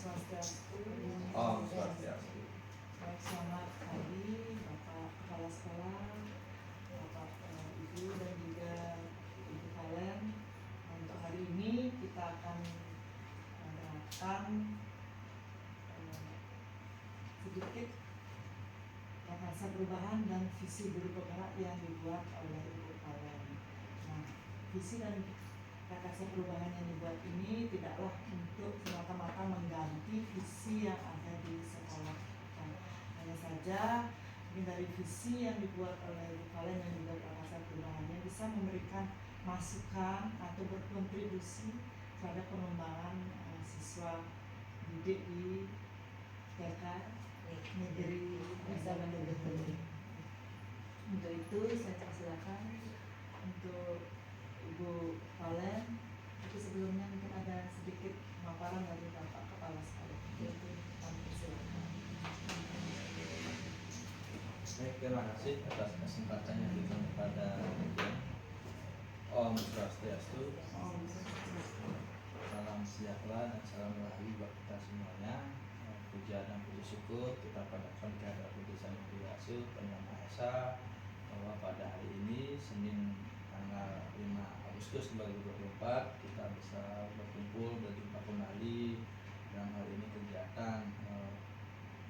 Swastiastu. Om Swastiastu. Baik, selamat pagi Bapak Kepala Sekolah, Bapak Ibu dan juga Ibu kalian. Untuk hari ini kita akan menerapkan sedikit bahasa perubahan dan visi guru penggerak yang dibuat oleh Ibu kalian. Nah, visi dan Rakasa perubahan yang dibuat ini tidaklah untuk semata-mata mengganti visi yang ada di sekolah. Hanya saja dari visi yang dibuat oleh Ibu kalian dan juga Rakasa perubahannya bisa memberikan masukan atau berkontribusi pada pengembangan siswa didik di TK Negeri Dasar Negeri. Untuk itu saya persilakan untuk Ibu Valen, tapi sebelumnya mungkin ada sedikit pemaparan dari Bapak Kepala Sekolah. Itu kami persilakan. Baik, terima kasih atas kesempatan yang diberikan kepada Om Swastiastu. Salam sejahtera dan salam rahayu buat kita semuanya. Puja dan puji syukur kita panjatkan kehadirat Sang Hyang Widi Wasi Yang Maha Esa, bahwa pada hari ini Senin tanggal 5 Agustus 2024 kita bisa berkumpul berjumpa kembali dalam hal ini kegiatan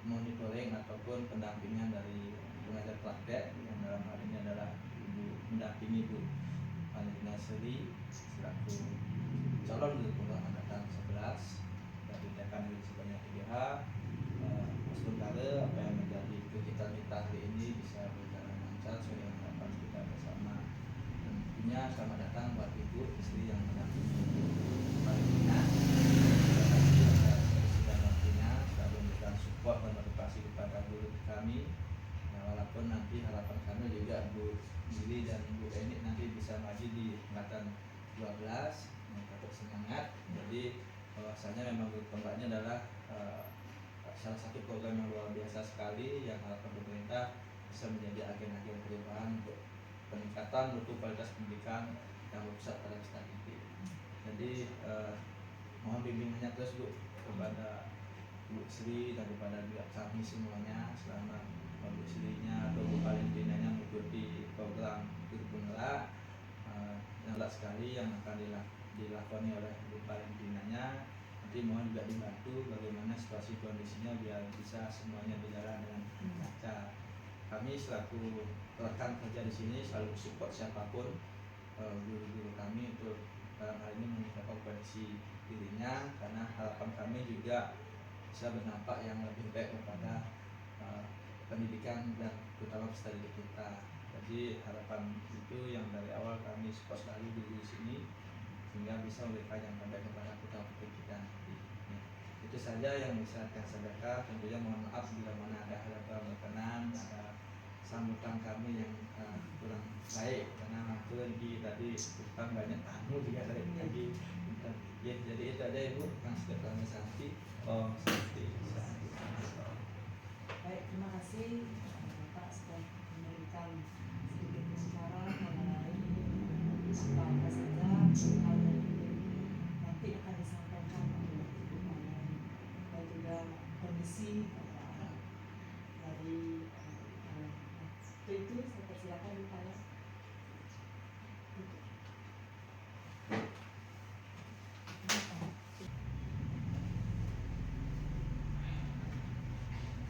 monitoring ataupun pendampingan dari pengajar praktek yang dalam hal ini adalah Ibu mendampingi Bu Valentina Sri selaku calon guru penggerak angkatan 11 dari TK Negeri sebanyak 3H. Sementara apa yang menjadi kegiatan kita hari ini bisa berjalan lancar sesuai dengan harapan kita bersama. Dan tentunya selamat datang buat Ibu istri yang mendampingi Valentina. Terima kasih atas sudah waktunya selalu memberikan support dan motivasi kepada guru kami. Nah, walaupun nanti harapan kami juga Bu Gili dan Bu Eni nanti bisa maju di angkatan 12, tetap semangat. Jadi bahwasanya memang guru penggeraknya adalah salah satu program yang luar biasa sekali yang harapan pemerintah bisa menjadi agen-agen perubahan untuk peningkatan mutu kualitas pendidikan yang berpusat pada peserta didik. Jadi mohon bimbingannya terus Bu kepada Bu Sri dan kepada juga kami semuanya selama Bu Srinya atau Bu Valentinanya mengikuti program guru penggerak. Yang sekali yang akan dilakoni oleh Bu Valentinanya, nanti mohon juga dibantu bagaimana situasi kondisinya biar bisa semuanya berjalan dengan lancar. Kami selaku rekan kerja di sini selalu support siapapun guru-guru kami untuk dalam hal ini meningkatkan kondisi dirinya, karena harapan kami juga bisa berdampak yang lebih baik kepada pendidikan dan terutama peserta didik kita. Jadi harapan itu yang dari awal kami support selalu di sini sehingga bisa memberikan yang terbaik kepada putra putri kita. Itu saja yang bisa saya sampaikan. Tentunya mohon maaf bila mana ada hal yang berkenan, ada sambutan kami yang kurang baik karena lagi tadi bukan banyak tamu juga dari pagi. Ya, jadi itu aja Ibu yang sudah kami sampaikan. Om Swastiastu. Baik, terima kasih Bapak sudah memberikan sedikit pembicaraan mengenai apa saja hal yang nanti akan disampaikan oleh Ibu kalian dan juga kondisi dari itu saya persilakan Ibu kalian.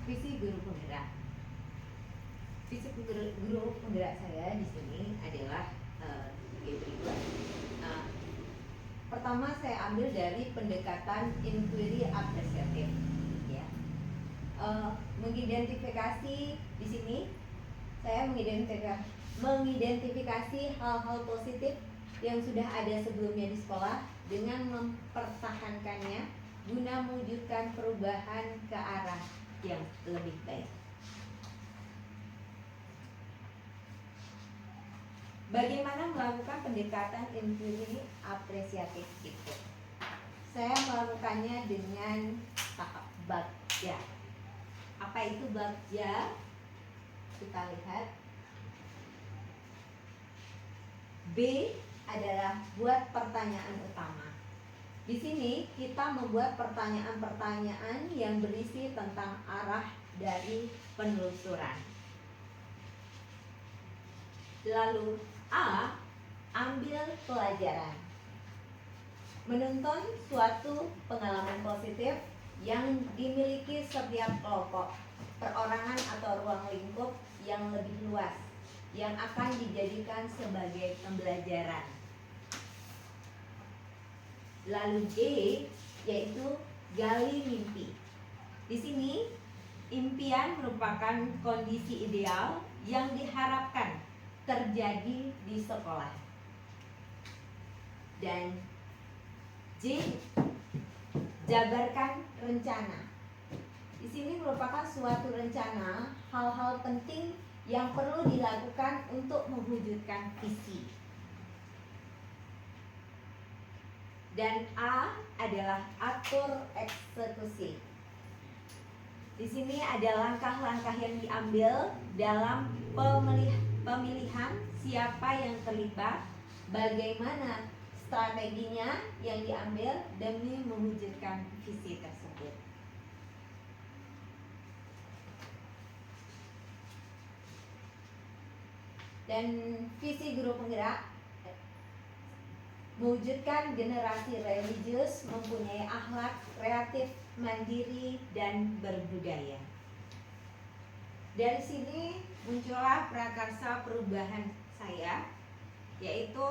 Visi guru penggerak. Visi guru penggerak saya di sini adalah berikut. Pertama saya ambil dari pendekatan inquiry apresiatif, ya. Mengidentifikasi di sini saya mengidentifikasi hal-hal positif yang sudah ada sebelumnya di sekolah dengan mempertahankannya guna mewujudkan perubahan ke arah yang lebih baik. Bagaimana melakukan pendekatan inquiry apresiatif itu? Saya melakukannya dengan tahap bagja. Apa itu bagja? Kita lihat. B adalah buat pertanyaan utama. Di sini kita membuat pertanyaan-pertanyaan yang berisi tentang arah dari penelusuran. Lalu A. Ambil pelajaran. Menonton suatu pengalaman positif yang dimiliki setiap kelompok, perorangan atau ruang lingkup yang lebih luas yang akan dijadikan sebagai pembelajaran. Lalu D, yaitu gali mimpi. Di sini impian merupakan kondisi ideal yang diharapkan terjadi di sekolah. Dan J, jabarkan rencana. Di sini merupakan suatu rencana hal-hal penting yang perlu dilakukan untuk mewujudkan visi. Dan A adalah atur eksekusi. Di sini ada langkah-langkah yang diambil dalam pemilihan siapa yang terlibat, bagaimana strateginya yang diambil demi mewujudkan visi tersebut. Dan visi guru penggerak mewujudkan generasi religius mempunyai akhlak kreatif, mandiri, dan berbudaya. Dari sini muncullah prakarsa perubahan saya, yaitu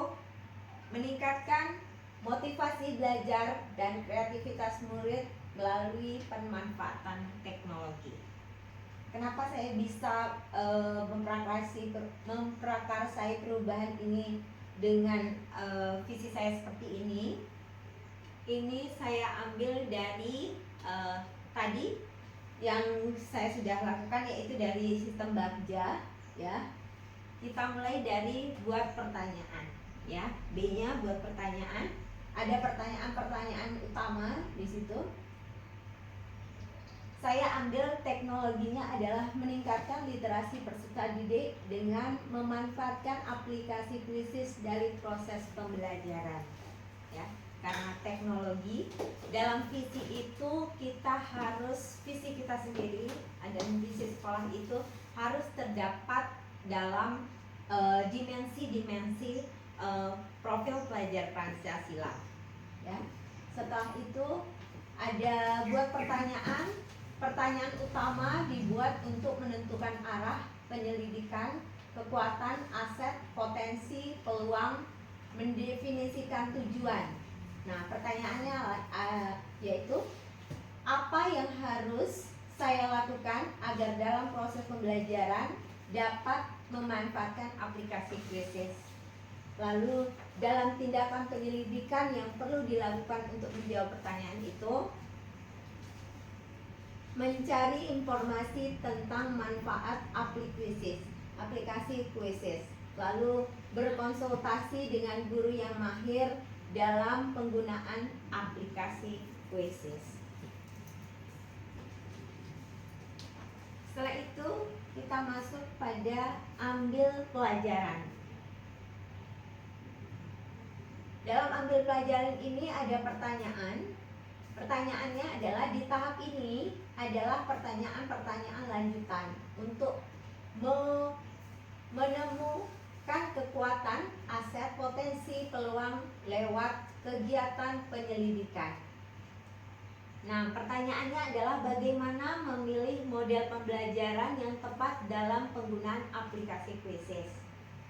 meningkatkan motivasi belajar dan kreativitas murid melalui pemanfaatan teknologi. Kenapa saya bisa memprakarsai perubahan ini dengan visi saya seperti ini? Ini saya ambil dari tadi yang saya sudah lakukan, yaitu dari sistem Bagja, ya. Kita mulai dari buat pertanyaan, ya. B-nya buat pertanyaan. Ada pertanyaan-pertanyaan utama di situ. Saya ambil teknologinya adalah meningkatkan literasi peserta didik dengan memanfaatkan aplikasi krisis dari proses pembelajaran. Ya, karena teknologi dalam visi itu kita harus, visi kita sendiri dan visi sekolah itu harus terdapat dalam dimensi-dimensi profil pelajar Pancasila. Ya. Setelah itu ada buat pertanyaan. Pertanyaan utama dibuat untuk menentukan arah penyelidikan, kekuatan, aset, potensi, peluang, mendefinisikan tujuan. Nah, pertanyaannya yaitu apa yang harus saya lakukan agar dalam proses pembelajaran dapat memanfaatkan aplikasi krisis. Lalu dalam tindakan penyelidikan yang perlu dilakukan untuk menjawab pertanyaan itu, mencari informasi tentang manfaat aplikasi kuisis, lalu berkonsultasi dengan guru yang mahir dalam penggunaan aplikasi kuisis. Setelah itu kita masuk pada ambil pelajaran. Dalam ambil pelajaran ini ada pertanyaan. Pertanyaannya adalah di tahap ini adalah pertanyaan-pertanyaan lanjutan untuk menemukan kekuatan, aset, potensi, peluang lewat kegiatan penyelidikan. Nah, pertanyaannya adalah bagaimana memilih model pembelajaran yang tepat dalam penggunaan aplikasi kuisis.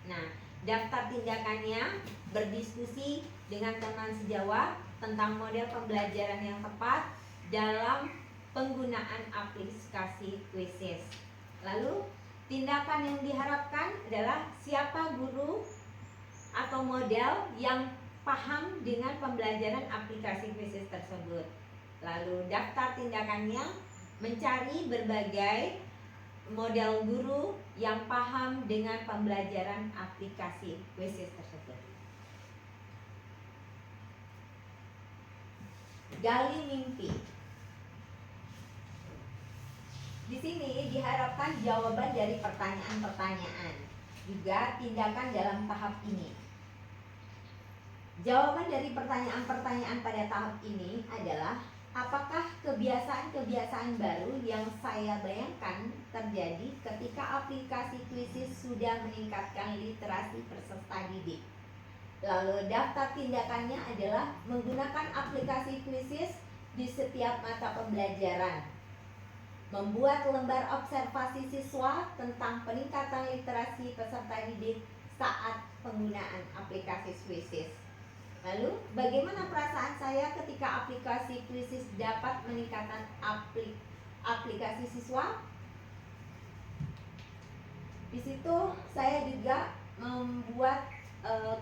Nah, daftar tindakannya berdiskusi dengan teman sejawat tentang model pembelajaran yang tepat dalam penggunaan aplikasi kuisis. Lalu tindakan yang diharapkan adalah siapa guru atau model yang paham dengan pembelajaran aplikasi kuisis tersebut. Lalu daftar tindakannya mencari berbagai model guru yang paham dengan pembelajaran aplikasi kuisis tersebut. Gali mimpi. Di sini diharapkan jawaban dari pertanyaan-pertanyaan, juga tindakan dalam tahap ini. Jawaban dari pertanyaan-pertanyaan pada tahap ini adalah apakah kebiasaan-kebiasaan baru yang saya bayangkan terjadi ketika aplikasi Quizizz sudah meningkatkan literasi peserta didik. Lalu daftar tindakannya adalah menggunakan aplikasi Quizizz di setiap mata pembelajaran, membuat lembar observasi siswa tentang peningkatan literasi peserta didik saat penggunaan aplikasi Quizizz. Lalu, bagaimana perasaan saya ketika aplikasi Quizizz dapat meningkatkan aplikasi siswa? Di situ saya juga membuat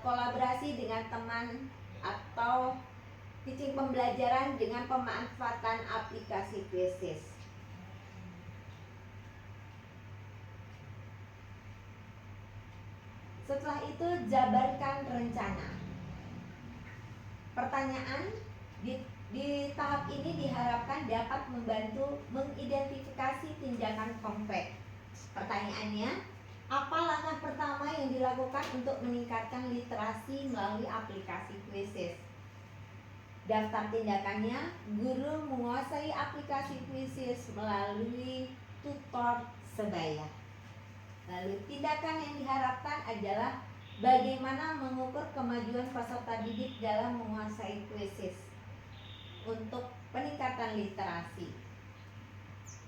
kolaborasi dengan teman atau teaching pembelajaran dengan pemanfaatan aplikasi Quizizz. Setelah itu, jabarkan rencana. Pertanyaan di tahap ini diharapkan dapat membantu mengidentifikasi tindakan konkret. Pertanyaannya, apa langkah pertama yang dilakukan untuk meningkatkan literasi melalui aplikasi Quizizz? Daftar tindakannya, guru menguasai aplikasi Quizizz melalui tutor sebaya. Lalu tindakan yang diharapkan adalah bagaimana mengukur kemajuan peserta didik dalam menguasai Quizizz untuk peningkatan literasi.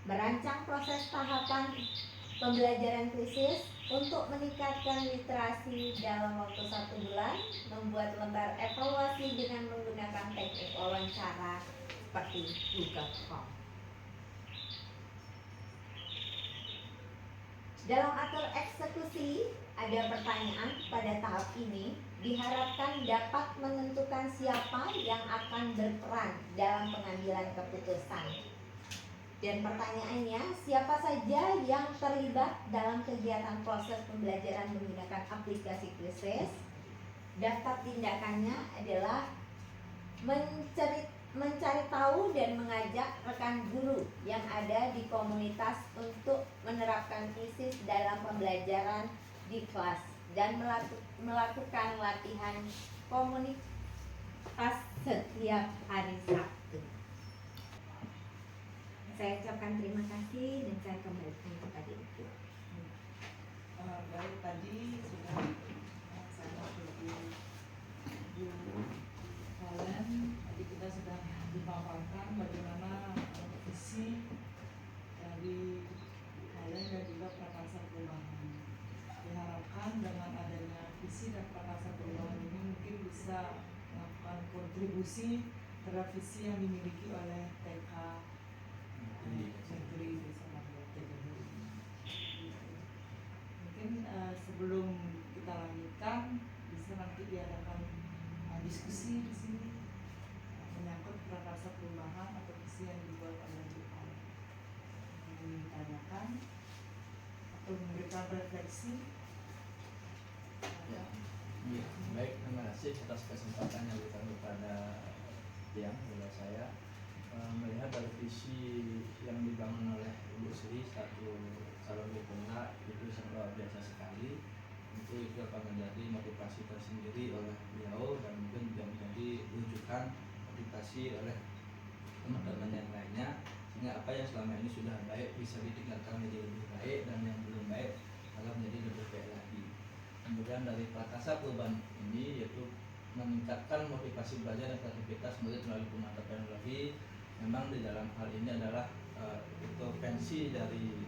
Merancang proses tahapan pembelajaran Quizizz untuk meningkatkan literasi dalam waktu 1 bulan. Membuat lembar evaluasi dengan menggunakan teknik wawancara seperti Google Form. Dalam atur eksekusi, ada pertanyaan pada tahap ini diharapkan dapat menentukan siapa yang akan berperan dalam pengambilan keputusan. Dan pertanyaannya, siapa saja yang terlibat dalam kegiatan proses pembelajaran menggunakan aplikasi Quizizz? Daftar tindakannya adalah mencari tahu dan mengajak rekan guru yang ada di komunitas untuk menerapkan Quizizz dalam pembelajaran di kelas dan melakukan latihan komunitas setiap hari Sabtu. Saya ucapkan terima kasih dan saya kembalikan kepada Ibu. Baik, tadi sudah saya beri kalian, tadi kita sudah dipaparkan bagaimana visi dari kalian dan juga prakarsa perubahan. Diharapkan dengan adanya visi dan prakarsa perubahan ini mungkin bisa melakukan kontribusi terhadap visi yang dimiliki oleh TK Negeri Desa Marga Teguh. Mungkin sebelum kita lanjutkan bisa nanti diadakan diskusi di sini menyangkut prakarsa perubahan atau visi yang dibuat oleh DPR. Ingin ditanyakan atau memberikan refleksi. Ya, baik, terima kasih atas kesempatannya kepada yang oleh saya melihat dari visi yang dibangun oleh Ibu Sri satu calon bupena itu sangat luar biasa sekali. Tentu itu akan menjadi motivasi tersendiri oleh beliau dan mungkin juga menjadi rujukan motivasi oleh teman-teman yang lainnya, sehingga apa yang selama ini sudah baik bisa ditingkatkan menjadi lebih baik dan yang belum baik akan menjadi lebih baik lagi. Kemudian dari prakarsa perubahan ini yaitu meningkatkan motivasi belajar dan kreativitas murid melalui pemanfaatan teknologi. Memang di dalam hal ini adalah intervensi dari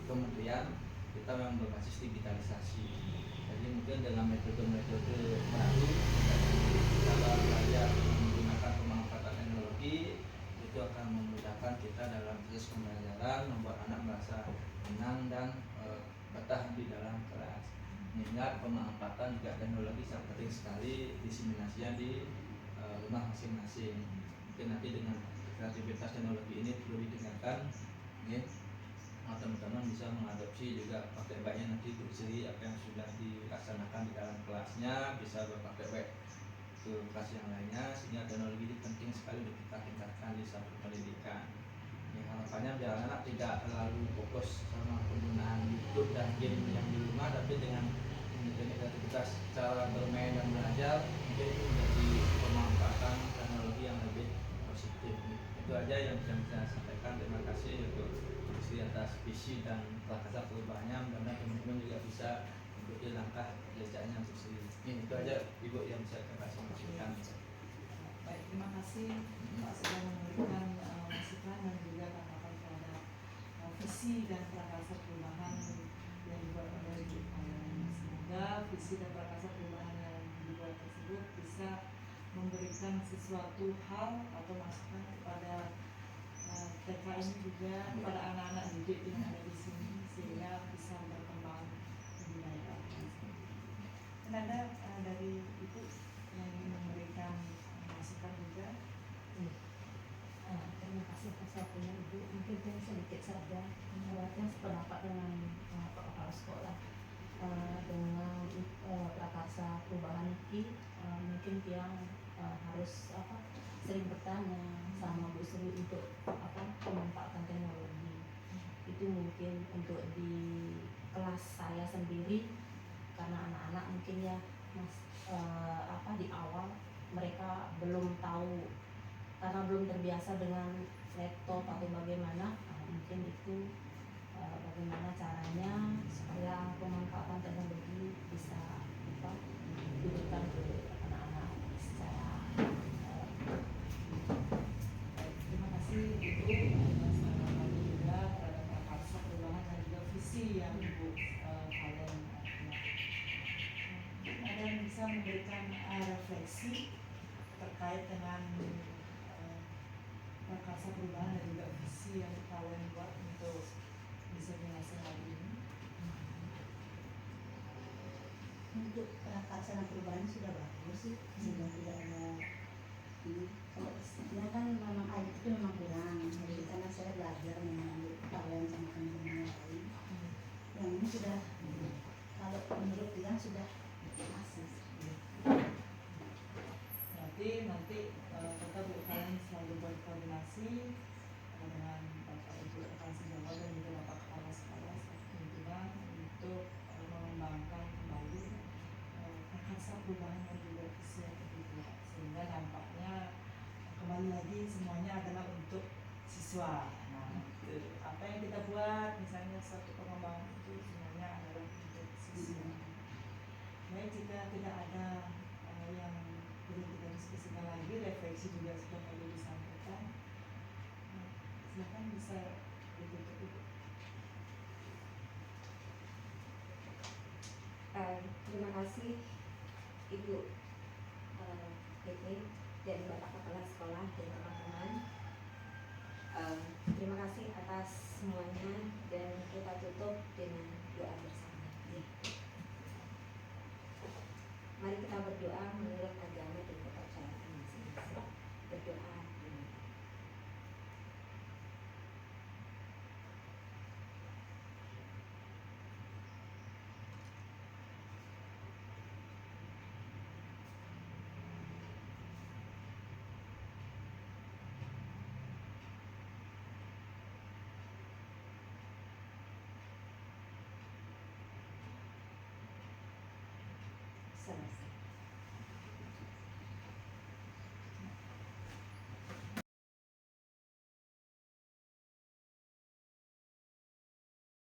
kementerian kita memang berbasis digitalisasi. Jadi mungkin dengan metode-metode baru cara belajar menggunakan pemanfaatan teknologi itu akan memudahkan kita dalam proses pembelajaran, membuat anak merasa tenang dan betah di dalam kelas. Mengingat pemanfaatan juga teknologi sangat penting sekali diseminasinya di rumah masing-masing. Mungkin nanti dengan kreativitas teknologi ini perlu ditingkatkan, ya. Teman-teman bisa mengadopsi juga pakai baiknya nanti Bu Sri apa yang sudah dilaksanakan di dalam kelasnya bisa berpakai baik ke kelas yang lainnya, sehingga teknologi ini penting sekali untuk kita tingkatkan di satu pendidikan. Ya, harapannya biar anak tidak terlalu fokus sama penggunaan YouTube dan game yang di rumah, tapi dengan menjadi aktivitas cara bermain dan belajar, mungkin itu menjadi pemanfaatan teknologi yang lebih positif. Itu aja yang bisa saya sampaikan. Terima kasih untuk diskusi atas visi dan prakarsa perubahannya. Mudah-mudahan teman-teman juga bisa mengikuti langkah jejaknya untuk ini. Itu aja Ibu yang bisa saya sampaikan. Baik, terima kasih Pak sudah memberikan masukan dan juga tanggapan terhadap visi dan prakarsa perubahan yang dibuat oleh Ibu. Semoga visi dan prakarsa perubahan yang dibuat tersebut bisa memberikan sesuatu hal atau masukan kepada TK ini juga kepada anak-anak didik yang ada di sini sehingga bisa berkembang lebih baik. Dan ada dari Ibu yang ingin memberikan masukan juga. Terima kasih atas waktunya Ibu. Mungkin saya sedikit saja menyampaikan sependapat dengan Pak Kepala Sekolah dengan prakarsa perubahan ini. Mungkin yang harus sering bertanya sama Bu Sri untuk pemanfaatan teknologi. Itu mungkin untuk di kelas saya sendiri, karena anak-anak mungkin ya di awal mereka belum tahu karena belum terbiasa dengan laptop atau bagaimana. Mungkin itu bagaimana caranya supaya pemanfaatan teknologi bisa diberikan ke anak-anak secara Terima kasih Ibu atas tanggapan juga terhadap prakarsa perubahan dan juga visi yang Ibu kalian ada yang bisa memberikan refleksi terkait dengan prakarsa perubahan dan juga visi yang kalian buat untuk diseminasi hari ini. untuk prakarsa dan perubahan sudah bagus sih, sudah tidak ada ini. Kalau istilahnya kan memang air itu memang kurang, jadi karena saya belajar memang kalian sama teman-teman yang lain. Yang ini sudah, kalau menurut dia sudah masih. Berarti nanti kata Bu kalian selalu berkoordinasi dengan Bapak Ibu Rekansi Jawa dan juga Bapak Kepala Sekolah pimpinan untuk mengembangkan kembali prakarsa perubahan dan juga visi yang dibuat sehingga dampaknya kembali lagi semuanya adalah untuk siswa. Nah, apa yang kita buat misalnya suatu pengembangan itu semuanya adalah untuk siswa. Baik, jika tidak ada yang perlu kita diskusikan lagi, refleksi juga sudah tadi disampaikan. Silakan bisa ditutup Ibu. Terima kasih Ibu PT dan Bapak Kepala Sekolah dan teman-teman. Terima kasih atas semuanya dan kita tutup dengan doa bersama. Mari kita berdoa menurut agama dan kepercayaan masing-masing. Berdoa dulu. Selesai.